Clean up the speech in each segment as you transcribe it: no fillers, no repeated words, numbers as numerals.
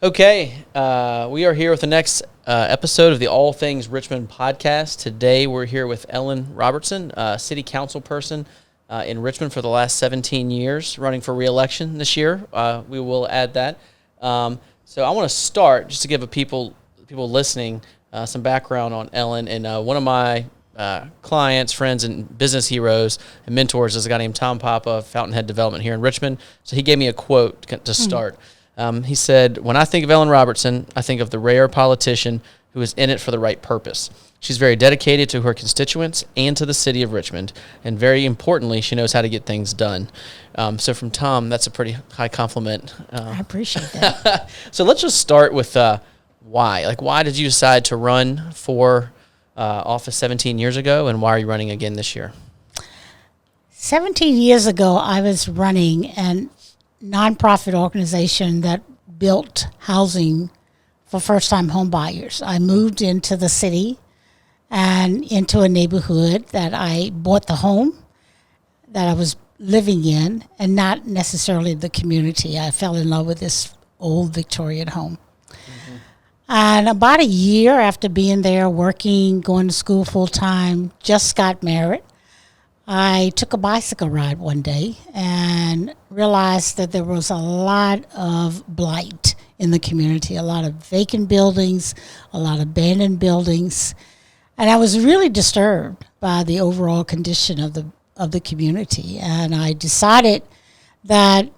Okay, we are here with the next episode of the All Things Richmond podcast. Today we're here with Ellen Robertson, City Councilperson in Richmond for the last 17 years, running for re-election this year. We will add that. So I want to start, just to give people listening some background on Ellen. And one of my clients, friends, and business heroes and mentors is a guy named Tom Papa of Fountainhead Development here in Richmond. So he gave me a quote to start. He said, "When I think of Ellen Robertson, I think of the rare politician who is in it for the right purpose. She's very dedicated to her constituents and to the city of Richmond, and very importantly, she knows how to get things done." So from Tom, that's a pretty high compliment. I appreciate that. So let's just start with why. Like, why did you decide to run for office 17 years ago, and why are you running again this year? 17 years ago, I was running an nonprofit organization that built housing for first-time home buyers. I moved into the city and into a neighborhood that I bought the home that I was living in, and not necessarily the community. I fell in love with this old Victorian home. Mm-hmm. And about a year after being there, working, going to school full-time, just got married, I took a bicycle ride one day and realized that there was a lot of blight in the community, a lot of vacant buildings, a lot of abandoned buildings. And I was really disturbed by the overall condition of the community. And I decided that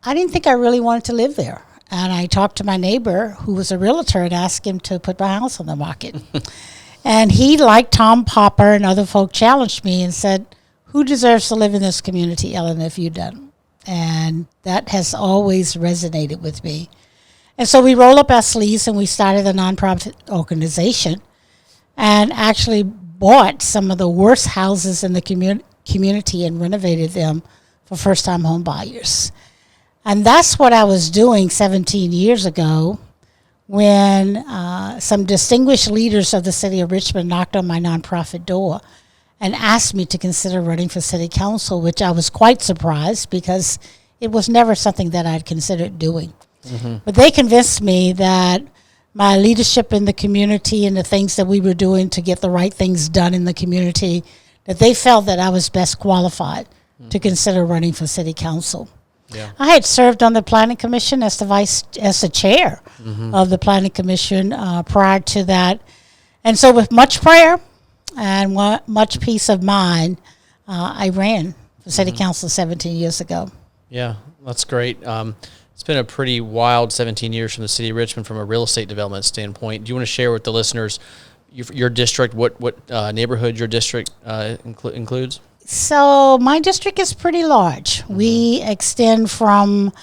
I didn't think I really wanted to live there. And I talked to my neighbor, who was a realtor, and asked him to put my house on the market. And he, like Tom Popper and other folk, challenged me and said, "Who deserves to live in this community, Ellen, if you don't?" And that has always resonated with me. And so we rolled up our sleeves and we started a nonprofit organization and actually bought some of the worst houses in the community and renovated them for first-time home buyers. And that's what I was doing 17 years ago, when some distinguished leaders of the city of Richmond knocked on my nonprofit door and asked me to consider running for city council, which I was quite surprised because it was never something that I'd considered doing. Mm-hmm. But they convinced me that my leadership in the community and the things that we were doing to get the right things done in the community, that they felt that I was best qualified to consider running for city council. Yeah. I had served on the Planning Commission as the chair of the Planning Commission prior to that. And so with much prayer and much peace of mind, I ran for City Council 17 years ago. Yeah, that's great. It's been a pretty wild 17 years from the city of Richmond from a real estate development standpoint. Do you want to share with the listeners your district, what neighborhood your district includes? So my district is pretty large. Mm-hmm. We extend from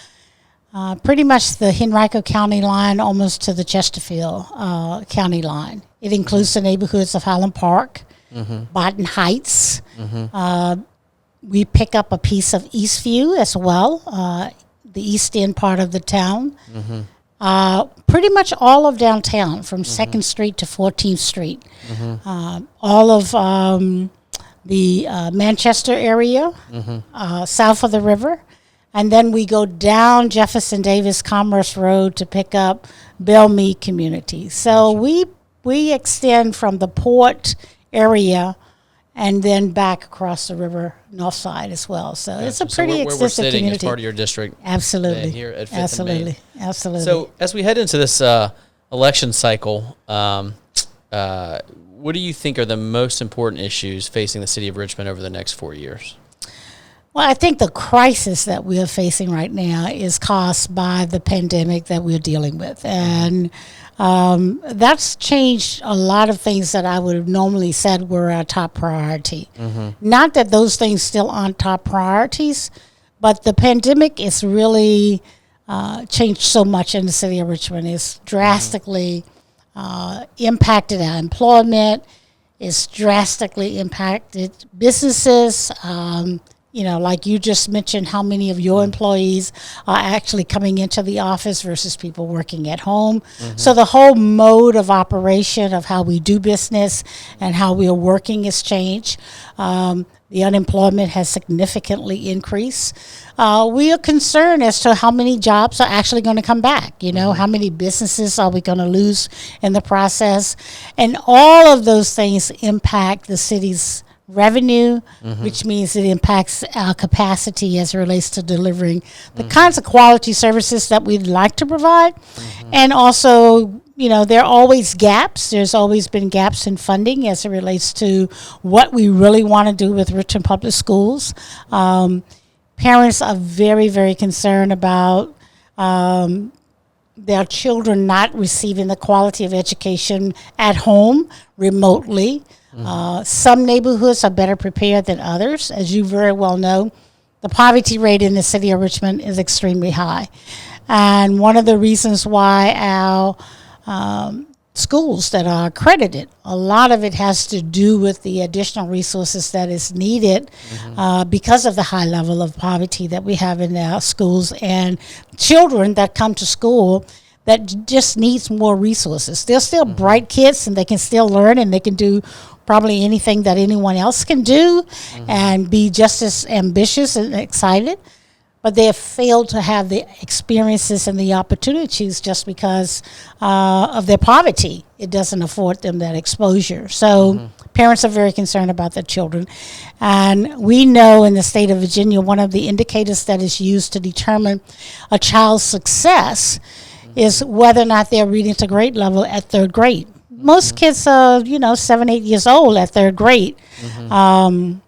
pretty much the Henrico County line almost to the Chesterfield County line. It includes the neighborhoods of Highland Park, Barton Heights. We pick up a piece of Eastview as well, the east end part of the town. Pretty much all of downtown, from 2nd Street to 14th Street. All of the Manchester area, south of the river. And then we go down Jefferson Davis Commerce Road to pick up Bellmead community. So we extend from the port area and then back across the river north side as well. So it's a pretty extensive community. Where we're sitting is part of your district. Absolutely. Here at 5th and Main. Absolutely. So as we head into this election cycle, what do you think are the most important issues facing the city of Richmond over the next 4 years? Well, I think the crisis that we are facing right now is caused by the pandemic that we're dealing with. And that's changed a lot of things that I would have normally said were our top priority. Not that those things still aren't top priorities, but the pandemic is really changed so much in the city of Richmond. It's drastically impacted our employment. It's drastically impacted businesses. Like you just mentioned, how many of your employees are actually coming into the office versus people working at home. So the whole mode of operation of how we do business and how we are working has changed. The unemployment has significantly increased. We are concerned as to how many jobs are actually going to come back. How many businesses are we going to lose in the process? And all of those things impact the city's revenue, which means it impacts our capacity as it relates to delivering the kinds of quality services that we'd like to provide. And also, there are always gaps. There's always been gaps in funding as it relates to what we really want to do with Richmond Public Schools. Parents are very, very concerned about their children not receiving the quality of education at home, remotely. Some neighborhoods are better prepared than others. As you very well know, the poverty rate in the city of Richmond is extremely high. And one of the reasons why our schools that are accredited, a lot of it has to do with the additional resources that is needed because of the high level of poverty that we have in our schools, and children that come to school that just needs more resources. They're still bright kids, and they can still learn, and they can do probably anything that anyone else can do and be just as ambitious and excited. But they have failed to have the experiences and the opportunities just because of their poverty. It doesn't afford them that exposure. So parents are very concerned about their children. And we know in the state of Virginia, one of the indicators that is used to determine a child's success is whether or not they're reading to grade level at third grade. Most kids are, 7, 8 years old at third grade. I've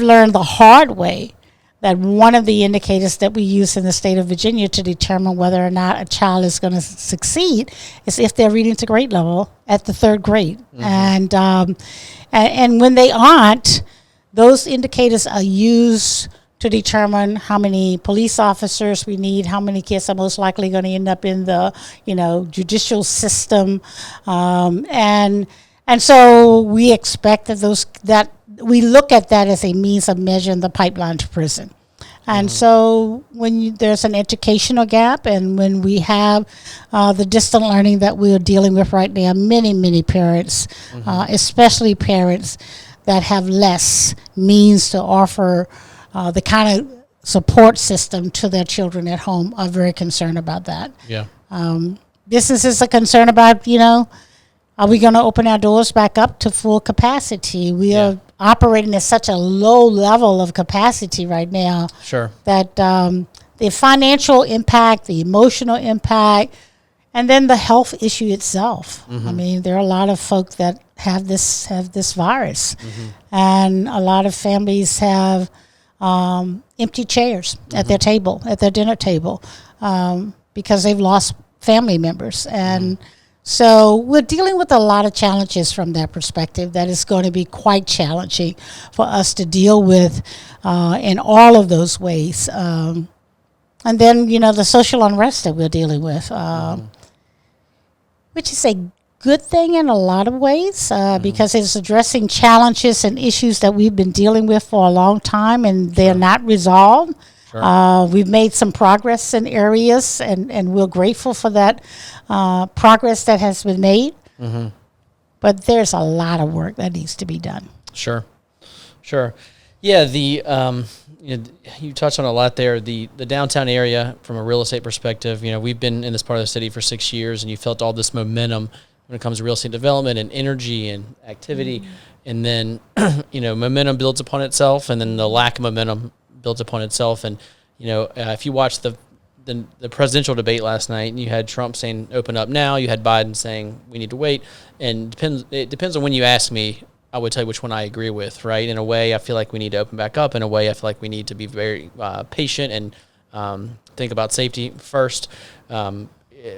learned the hard way that one of the indicators that we use in the state of Virginia to determine whether or not a child is going to succeed is if they're reading to grade level at the third grade. And when they aren't, those indicators are used to determine how many police officers we need, how many kids are most likely going to end up in the, judicial system. And so we expect that we look at that as a means of measuring the pipeline to prison. And so when there's an educational gap, and when we have the distant learning that we're dealing with right now, many parents, especially parents that have less means to offer the kind of support system to their children at home, are very concerned about that. Yeah. Businesses are concerned about, are we going to open our doors back up to full capacity? We are operating at such a low level of capacity right now. Sure. That the financial impact, the emotional impact, and then the health issue itself. I mean, there are a lot of folk that have this virus, and a lot of families have empty chairs at their table, at their dinner table, because they've lost family members. And so we're dealing with a lot of challenges from that perspective that is going to be quite challenging for us to deal with in all of those ways. And then, the social unrest that we're dealing with, which is a good thing in a lot of ways, because it's addressing challenges and issues that we've been dealing with for a long time, and they're not resolved. We've made some progress in areas, and we're grateful for that progress that has been made. But there's a lot of work that needs to be done. Sure. Yeah, you touched on a lot there. The downtown area, from a real estate perspective, we've been in this part of the city for 6 years, and you felt all this momentum when it comes to real estate development and energy and activity. And then, momentum builds upon itself, and then the lack of momentum builds upon itself. And, if you watch the presidential debate last night, and you had Trump saying open up now, you had Biden saying we need to wait. And it depends on when you ask me, I would tell you which one I agree with, right? In a way, I feel like we need to open back up. In a way, I feel like we need to be very patient and think about safety first.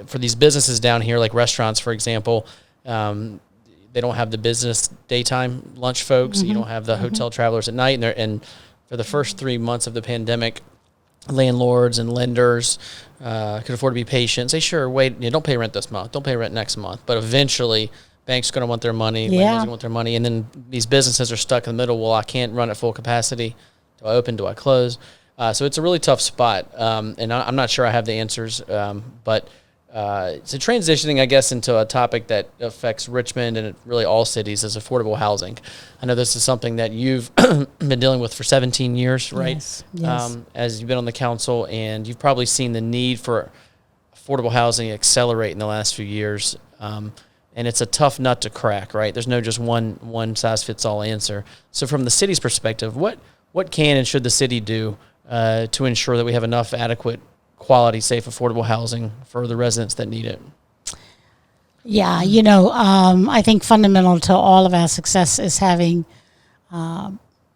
For these businesses down here, like restaurants, for example, they don't have the business daytime lunch folks. You don't have the hotel travelers at night. And for the first 3 months of the pandemic, landlords and lenders could afford to be patient. Say, sure, wait, don't pay rent this month. Don't pay rent next month. But eventually, banks are going to want their money. Landlords are going to want their money. And then these businesses are stuck in the middle. Well, I can't run at full capacity. Do I open? Do I close? So it's a really tough spot. And I'm not sure I have the answers. But so transitioning, I guess, into a topic that affects Richmond and really all cities is affordable housing. I know this is something that you've been dealing with for 17 years, right? Yes. As you've been on the council, and you've probably seen the need for affordable housing accelerate in the last few years. And it's a tough nut to crack, right? There's no just one size fits all answer. So from the city's perspective, what can and should the city do to ensure that we have enough adequate, quality, safe, affordable housing for the residents that need it? Yeah, I think fundamental to all of our success is having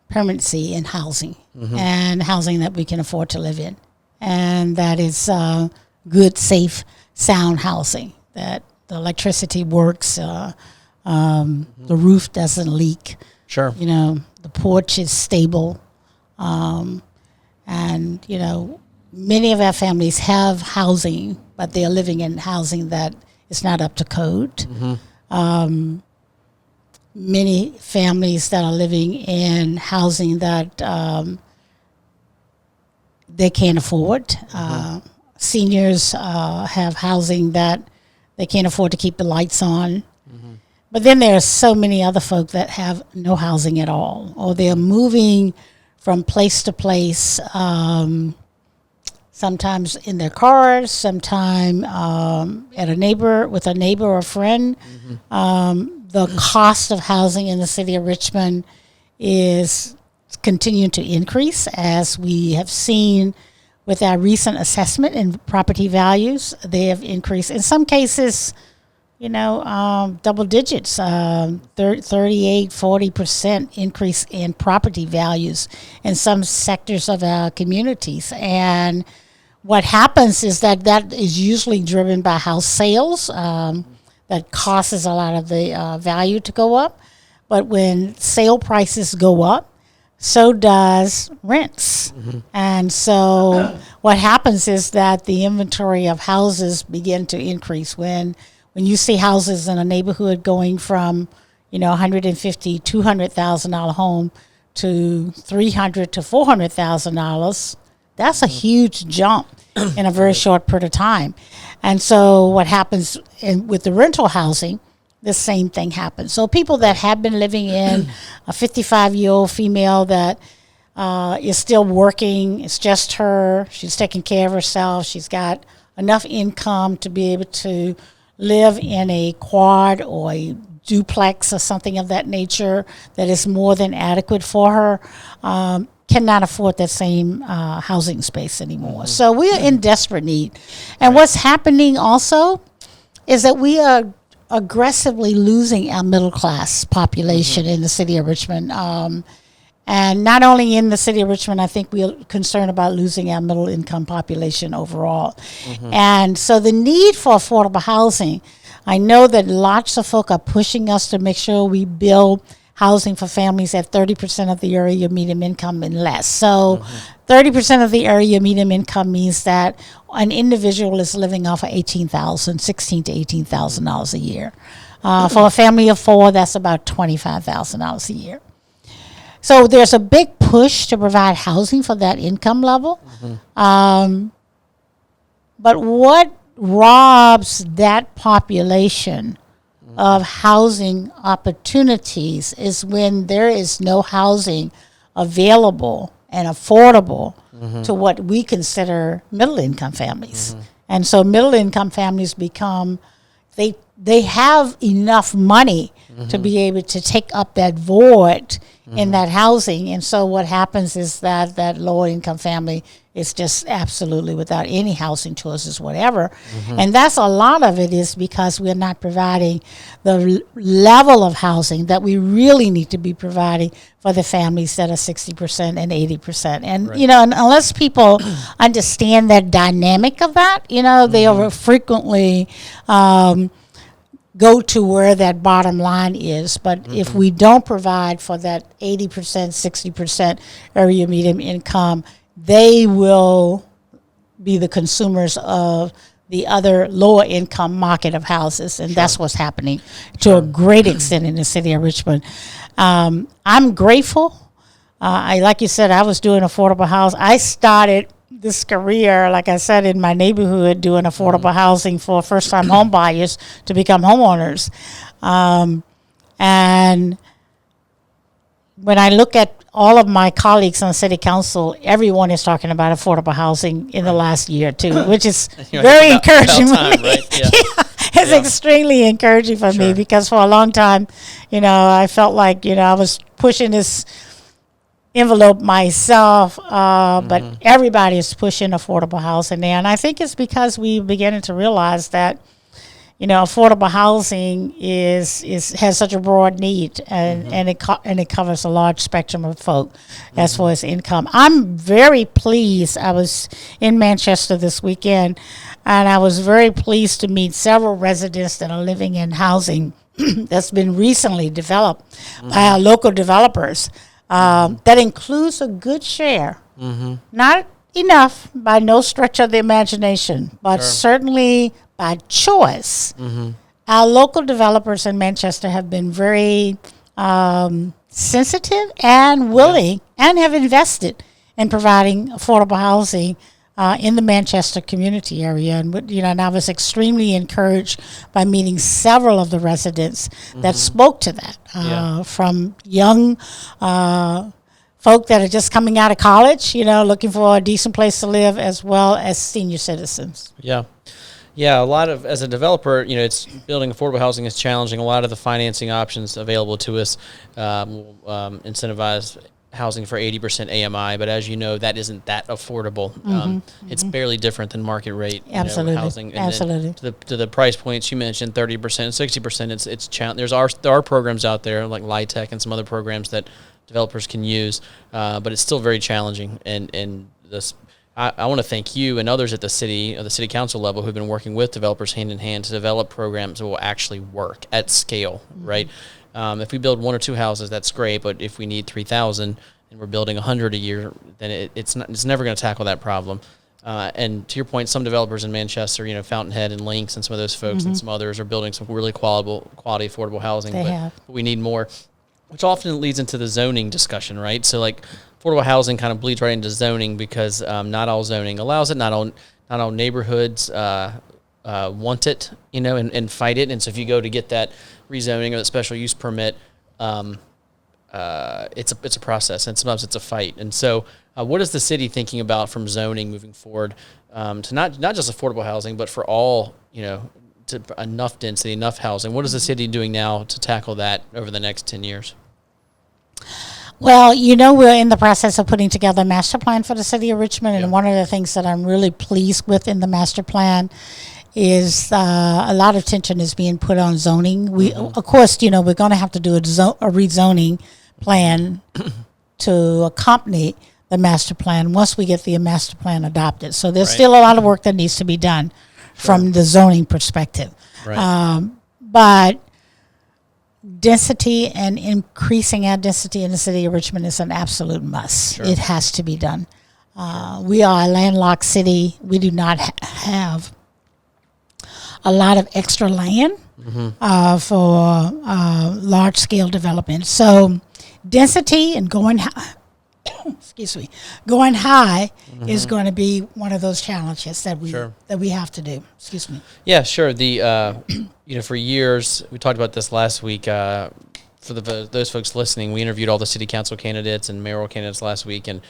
permanency in housing and housing that we can afford to live in. And that is good, safe, sound housing, that the electricity works, the roof doesn't leak. Sure. The porch is stable. And, many of our families have housing, but they're living in housing that is not up to code. Many families that are living in housing that they can't afford. Seniors have housing that they can't afford to keep the lights on. But then there are so many other folk that have no housing at all, or they're moving from place to place, sometimes in their cars, sometime with a neighbor or a friend. The cost of housing in the city of Richmond is continuing to increase, as we have seen with our recent assessment in property values. They have increased. In some cases, double digits, 38, 40% increase in property values in some sectors of our communities. And what happens is that is usually driven by house sales. That causes a lot of the value to go up. But when sale prices go up, so does rents. And so what happens is that the inventory of houses begin to increase. When you see houses in a neighborhood going from, $150,000, $200,000 home to $300,000 to $400,000, that's a huge jump in a very short period of time. And so what happens with the rental housing, the same thing happens. So people that have been living in a 55-year-old female that is still working, it's just her, she's taking care of herself, she's got enough income to be able to live in a quad or a duplex or something of that nature that is more than adequate for her, cannot afford that same housing space anymore. So we are in desperate need. And what's happening also is that we are aggressively losing our middle class population in the city of Richmond. And not only in the city of Richmond, I think we are concerned about losing our middle income population overall. And so the need for affordable housing, I know that lots of folk are pushing us to make sure we build housing for families at 30% of the area median income and less. So 30% of the area median income means that an individual is living off of $16,000 to $18,000 a year. For a family of four, that's about $25,000 a year. So there's a big push to provide housing for that income level. But what robs that population of housing opportunities is when there is no housing available and affordable to what we consider middle income families. And so middle income families become, they have enough money to be able to take up that void in that housing. And so what happens is that lower income family is just absolutely without any housing choices, whatever. And that's a lot of it is because we're not providing the level of housing that we really need to be providing for the families that are 60% and 80%. And, and unless people understand that dynamic of that, they are frequently go to where that bottom line is. But if we don't provide for that 80%, 60% area median income, they will be the consumers of the other lower income market of houses. And that's what's happening to a great extent in the city of Richmond. I'm grateful. Like you said, I was doing affordable house. I started this career, like I said, in my neighborhood, doing affordable housing for first-time home buyers to become homeowners. And when I look at all of my colleagues on city council, everyone is talking about affordable housing in the last year or two, which is very encouraging. About time, right? Yeah. It's extremely encouraging for me, because for a long time, I felt like, I was pushing this envelope myself, but everybody is pushing affordable housing there. And I think it's because we're beginning to realize that, affordable housing has such a broad need, and it covers a large spectrum of folk as far as income. I'm very pleased. I was in Manchester this weekend, and I was very pleased to meet several residents that are living in housing that's been recently developed by our local developers. That includes a good share, not enough by no stretch of the imagination, but certainly by choice. Our local developers in Manchester have been very sensitive and willing, and have invested in providing affordable housing in the Manchester community area. And I was extremely encouraged by meeting several of the residents that spoke to that, from young folk that are just coming out of college, looking for a decent place to live, as well as senior citizens. Yeah, a lot of, as a developer, it's building affordable housing is challenging. A lot of the financing options available to us will incentivize housing for 80% AMI, but as you know, that isn't that affordable. It's barely different than market rate housing. And Absolutely. To the price points you mentioned, 30%, 60%. It's there are programs out there like LIHTC and some other programs that developers can use, but it's still very challenging. And this. I want to thank you and others at the city council level who've been working with developers hand in hand to develop programs that will actually work at scale, right? If we build 1 or 2 houses, that's great, but if we need 3,000 and we're building 100 a year, then it's never going to tackle that problem. And to your point, some developers in Manchester, Fountainhead and Lynx and some of those folks and some others are building some really quality affordable housing, but we need more, which often leads into the zoning discussion, right? So like, affordable housing kind of bleeds right into zoning, because not all zoning allows it. Not all neighborhoods want it, and fight it. And so if you go to get that rezoning or that special use permit, it's a process, and sometimes it's a fight. And so, what is the city thinking about from zoning moving forward to not just affordable housing, but for all, to enough density, enough housing? What is the city doing now to tackle that over the next 10 years? Well, we're in the process of putting together a master plan for the city of Richmond, and one of the things that I'm really pleased with in the master plan is a lot of attention is being put on zoning. We, of course, we're going to have to do a rezoning plan to accompany the master plan once we get the master plan adopted. So there's still a lot of work that needs to be done from the zoning perspective. But density and increasing our density in the city of Richmond is an absolute must. It has to be done. We are a landlocked city. We do not have a lot of extra land for large-scale development. So density and going high, going high is going to be one of those challenges that we have to do. Excuse me. Yeah, sure. The for years, we talked about this last week. For those folks listening, we interviewed all the city council candidates and mayoral candidates last week, and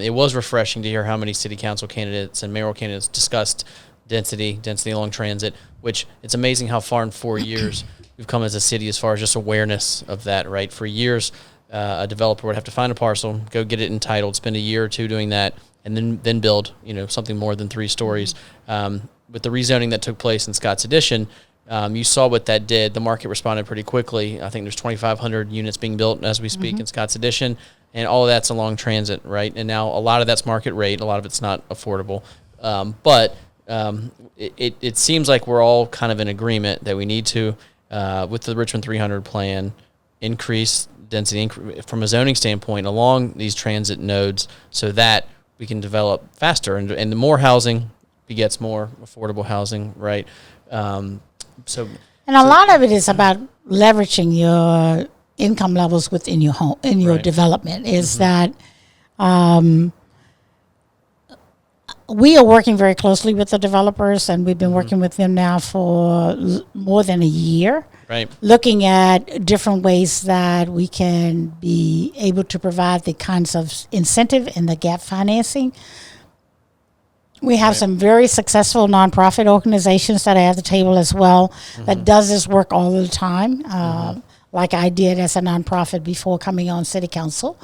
it was refreshing to hear how many city council candidates and mayoral candidates discussed density along transit, which it's amazing how far in 4 years we've come as a city as far as just awareness of that, right? For years, a developer would have to find a parcel, go get it entitled, spend a year or two doing that, and then build, something more than 3 stories. With the rezoning that took place in Scott's Addition, you saw what that did. The market responded pretty quickly. I think there's 2,500 units being built as we speak in Scott's Addition, and all of that's along transit, right? And now a lot of that's market rate, a lot of it's not affordable. But it seems like we're all kind of in agreement that we need to, with the Richmond 300 plan, increase density from a zoning standpoint along these transit nodes so that we can develop faster. And the more housing begets more affordable housing, right? And a lot of it is about leveraging your income levels within your home, in your development, is that we are working very closely with the developers, and we've been working with them now for more than a year. Right. Looking at different ways that we can be able to provide the kinds of incentive and the gap financing. We have some very successful nonprofit organizations that are at the table as well that does this work all the time, like I did as a nonprofit before coming on city council.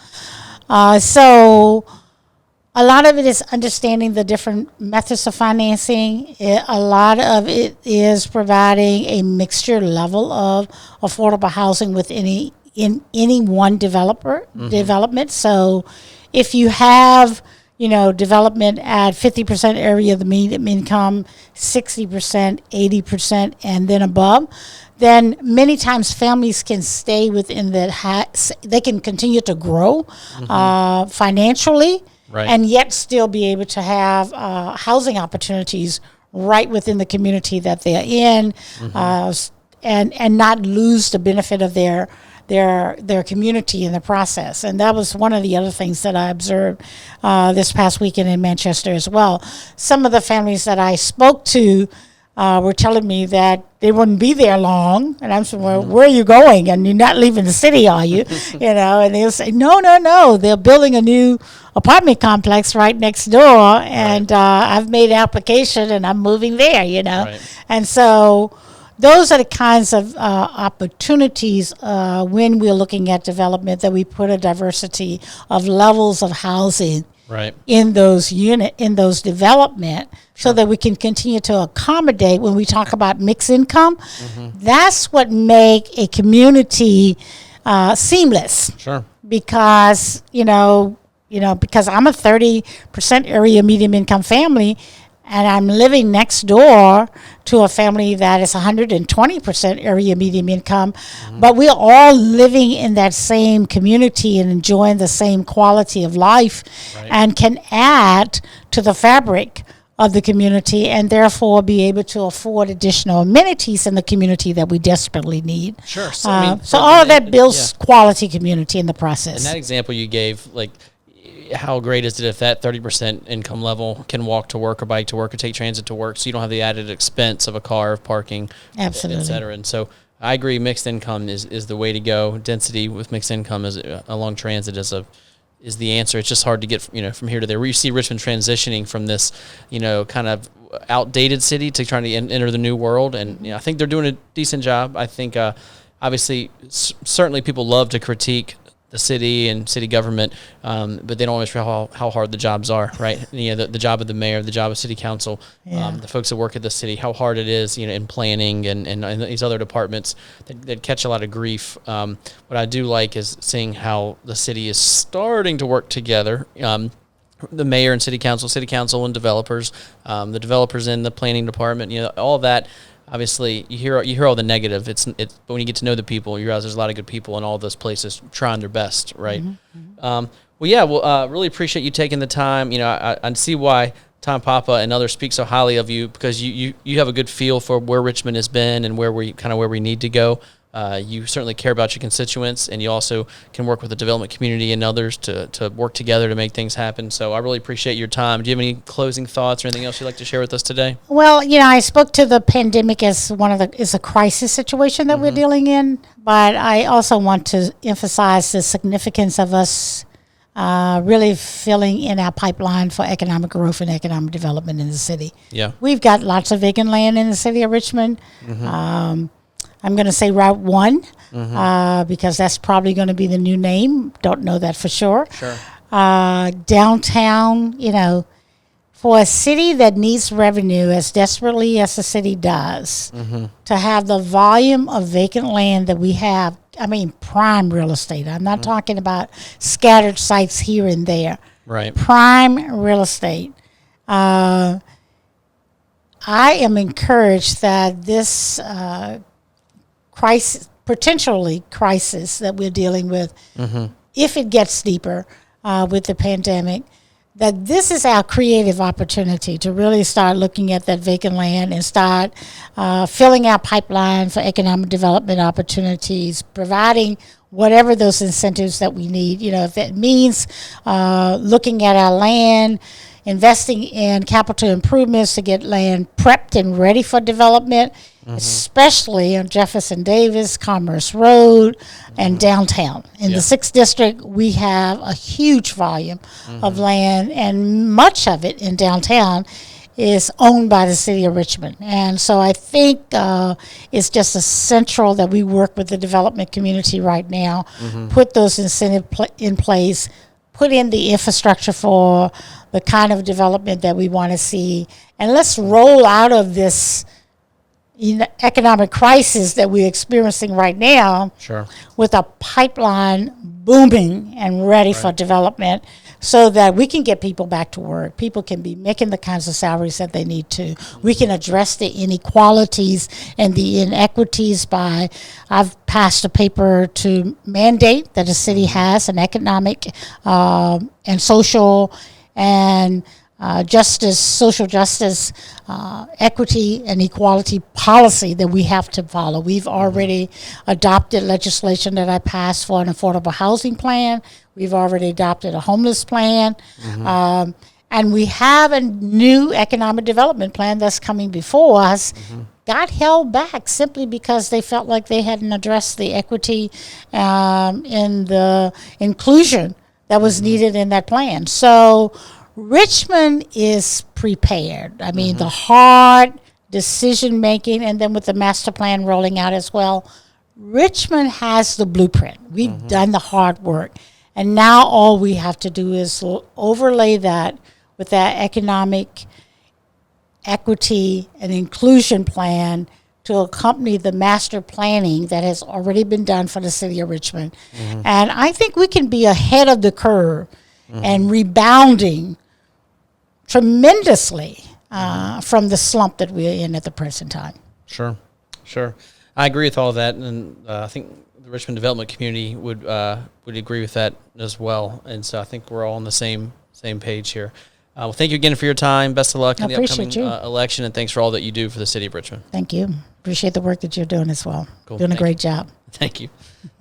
So a lot of it is understanding the different methods of financing. A lot of it is providing a mixture level of affordable housing with any one development. So if you have development at 50% area of the median income, 60%, 80%, and then above, then many times families can stay within that. They can continue to grow financially, and yet still be able to have housing opportunities right within the community that they're in, and not lose the benefit of their community in the process. And that was one of the other things that I observed this past weekend in Manchester as well. Some of the families that I spoke to were telling me that they wouldn't be there long. And I'm saying, well, where are you going? And you're not leaving the city, are you? And they'll say, no. They're building a new apartment complex right next door. And I've made an application and I'm moving there, And so those are the kinds of opportunities when we're looking at development, that we put a diversity of levels of housing in those development, so that we can continue to accommodate. When we talk about mixed income, that's what make a community seamless. Sure. Because because I'm a 30% area medium income family, and I'm living next door to a family that is 120% area medium income, but we're all living in that same community and enjoying the same quality of life, and can add to the fabric of the community, and therefore be able to afford additional amenities in the community that we desperately need. Sure. So all of that builds quality community in the process. And that example you gave, how great is it if that 30% income level can walk to work or bike to work or take transit to work, so you don't have the added expense of a car, of parking, et cetera. And so I agree, mixed income is the way to go. Density with mixed income along transit is the answer. It's just hard to get from here to there. You see Richmond transitioning from this kind of outdated city to trying to enter the new world, and I think they're doing a decent job. I think obviously certainly people love to critique the city and city government, but they don't always realize how hard the jobs are, right? The job of the mayor, the job of city council, the folks that work at the city, how hard it is, in planning and these other departments that catch a lot of grief. What I do like is seeing how the city is starting to work together. The mayor and city council and developers, the developers in the planning department, all of that. Obviously, you hear all the negative. But when you get to know the people, you realize there's a lot of good people in all those places trying their best, right? Really appreciate you taking the time. I see why Tom Papa and others speak so highly of you, because you have a good feel for where Richmond has been and where we need to go. You certainly care about your constituents, and you also can work with the development community and others to work together to make things happen. So I really appreciate your time. Do you have any closing thoughts or anything else you'd like to share with us today? Well, I spoke to the pandemic as is a crisis situation that we're dealing in, but I also want to emphasize the significance of us really filling in our pipeline for economic growth and economic development in the city. Yeah, we've got lots of vacant land in the city of Richmond. I'm going to say Route 1 because that's probably going to be the new name. Don't know that for sure. Sure. Downtown, for a city that needs revenue as desperately as the city does, to have the volume of vacant land that we have, prime real estate. I'm not talking about scattered sites here and there. Right. Prime real estate. I am encouraged that this potentially crisis that we're dealing with, if it gets deeper with the pandemic, that this is our creative opportunity to really start looking at that vacant land and start filling our pipeline for economic development opportunities, providing whatever those incentives that we need. If it means looking at our land, investing in capital improvements to get land prepped and ready for development, especially on Jefferson Davis, Commerce Road, and downtown. In the 6th District, we have a huge volume of land, and much of it in downtown is owned by the city of Richmond. And so I think it's just essential that we work with the development community right now, put those incentives in place, put in the infrastructure for the kind of development that we want to see, and let's roll out of this economic crisis that we're experiencing right now with a pipeline booming and ready for development, so that we can get people back to work. People can be making the kinds of salaries that they need to. We can address the inequalities and the inequities by, I've passed a paper to mandate that a city has an economic and social and social justice, equity, and equality policy that we have to follow. We've already adopted legislation that I passed for an affordable housing plan. We've already adopted a homeless plan. And we have a new economic development plan that's coming before us. Got held back simply because they felt like they hadn't addressed the equity and the inclusion that was needed in that plan. So Richmond is prepared. I mean, the hard decision making, and then with the master plan rolling out as well, Richmond has the blueprint. We've done the hard work. And now all we have to do is overlay that with that economic equity and inclusion plan to accompany the master planning that has already been done for the city of Richmond. And I think we can be ahead of the curve and rebounding tremendously from the slump that we're in at the present time. Sure. I agree with all of that, and I think the Richmond development community would agree with that as well. And so I think we're all on the same page here. Well, thank you again for your time. Best of luck in the upcoming election, and thanks for all that you do for the city of Richmond. Thank you. Appreciate the work that you're doing as well. Cool. Doing a great job. Thank you.